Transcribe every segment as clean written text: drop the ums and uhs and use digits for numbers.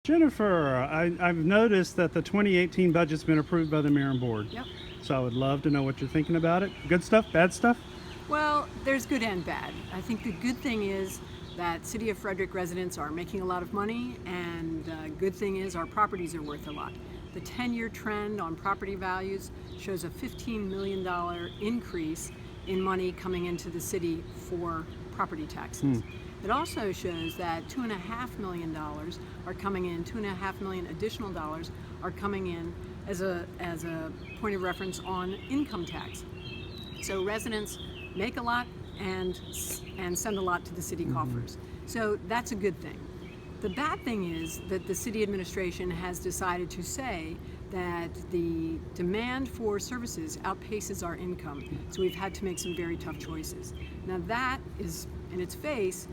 Jennifer, I've noticed that the 2018 budget's been approved by the mayor and board. Yep. So I would love to know what you're thinking about it. Good stuff, bad stuff? Well, there's good and bad. I think the good thing is that City of Frederick residents are making a lot of money, and the good thing is our properties are worth a lot. The 10-year trend on property values shows a $15 million increase in money coming into the city for property taxes. It also shows that $2.5 million are coming in, $2.5 million additional dollars are coming in as a point of reference on income tax. So residents make a lot and send a lot to the city coffers. So that's a good thing. The bad thing is that the city administration has decided to say that the demand for services outpaces our income. So we've had to make some very tough choices. Now that is, in its face,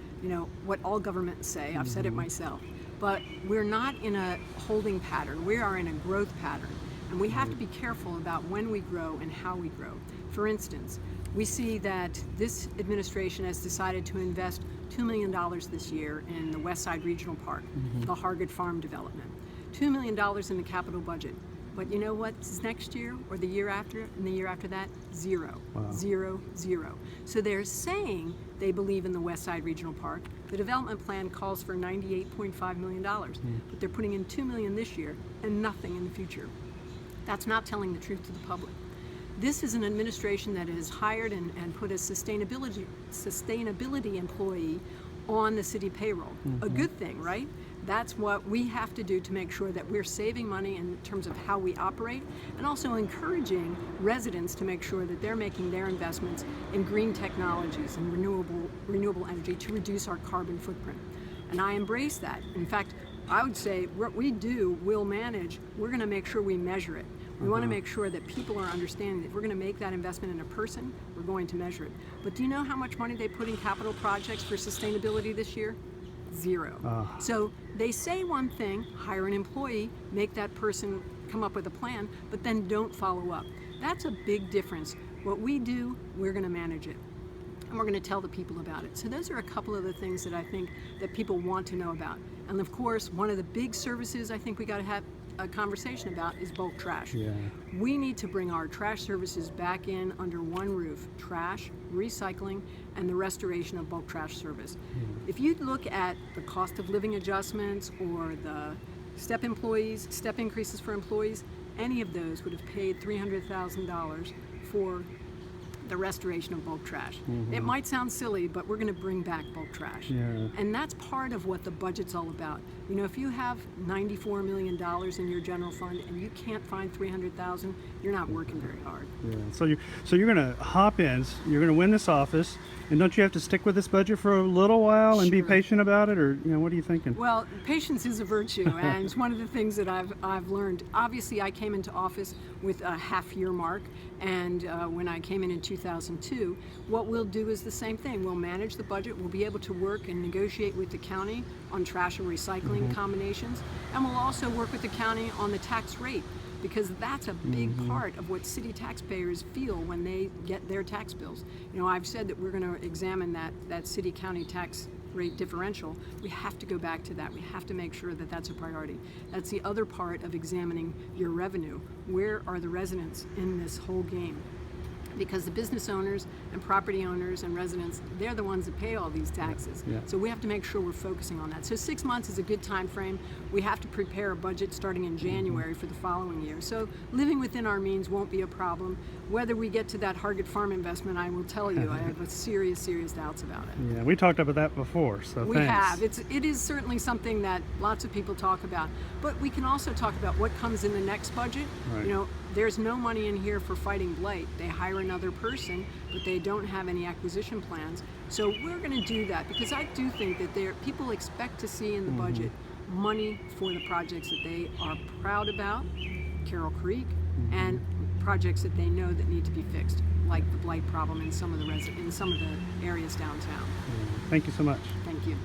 what all governments say. I've said it myself. But we're not in a holding pattern. We are in a growth pattern. And we have to be careful about when we grow and how we grow. For instance, we see that this administration has decided to invest $2 million this year in the West Side Regional Park, the Hargett Farm development. $2 million in the capital budget. But you know what's next year, or the year after, and the year after that? Zero. Wow. Zero, zero. So they're saying they believe in the West Side Regional Park. The development plan calls for $98.5 million, but they're putting in $2 million this year and nothing in the future. That's not telling the truth to the public. This is an administration that has hired and put a sustainability employee on the city payroll. A good thing, right? That's what we have to do to make sure that we're saving money in terms of how we operate, and also encouraging residents to make sure that they're making their investments in green technologies and renewable energy to reduce our carbon footprint. And I embrace that. In fact, I would say what we do, we'll manage, we're going to make sure we measure it. We want to make sure that people are understanding that if we're going to make that investment in a person, we're going to measure it. But do you know how much money they put in capital projects for sustainability this year? Zero. So they say one thing, hire an employee, make that person come up with a plan, but then don't follow up. That's a big difference. What we do, we're going to manage it. And we're going to tell the people about it. So those are a couple of the things that I think that people want to know about. And of course, one of the big services I think we got to have a conversation about is bulk trash. Yeah. We need to bring our trash services back in under one roof: trash, recycling, and the restoration of bulk trash service. If you look at the cost of living adjustments or the step increases for employees, any of those would have paid $300,000 for the restoration of bulk trash. It might sound silly, but we're going to bring back bulk trash. And that's part of what the budget's all about. If you have $94 million in your general fund and you can't find $300,000, you're not working very hard. So you're going to hop in, you're going to win this office, and don't you have to stick with this budget for a little while and be patient about it, or what are you thinking? Well, patience is a virtue, and it's one of the things that I've learned. Obviously, I came into office with a half-year mark, and when I came in 2002, what we'll do is the same thing. We'll manage the budget. We'll be able to work and negotiate with the county on trash and recycling combinations, and we'll also work with the county on the tax rate, because that's a big part of what city taxpayers feel when they get their tax bills. I've said that we're going to examine that city-county tax rate differential. We have to go back to that. We have to make sure that that's a priority. That's the other part of examining your revenue. Where are the residents in this whole game? Because the business owners and property owners and residents, they're the ones that pay all these taxes. So we have to make sure we're focusing on that. So 6 months is a good time frame. We have to prepare a budget starting in January for the following year. So living within our means won't be a problem. Whether we get to that Hargett Farm investment, I will tell you, I have serious doubts about it. Yeah, we talked about that before, so we have. It is certainly something that lots of people talk about. But we can also talk about what comes in the next budget. There's no money in here for fighting blight. They hire another person, but they don't have any acquisition plans. So we're going to do that, because I do think that people expect to see in the budget money for the projects that they are proud about, Carroll Creek, and projects that they know that need to be fixed, like the blight problem in some of the areas downtown. Thank you so much. Thank you.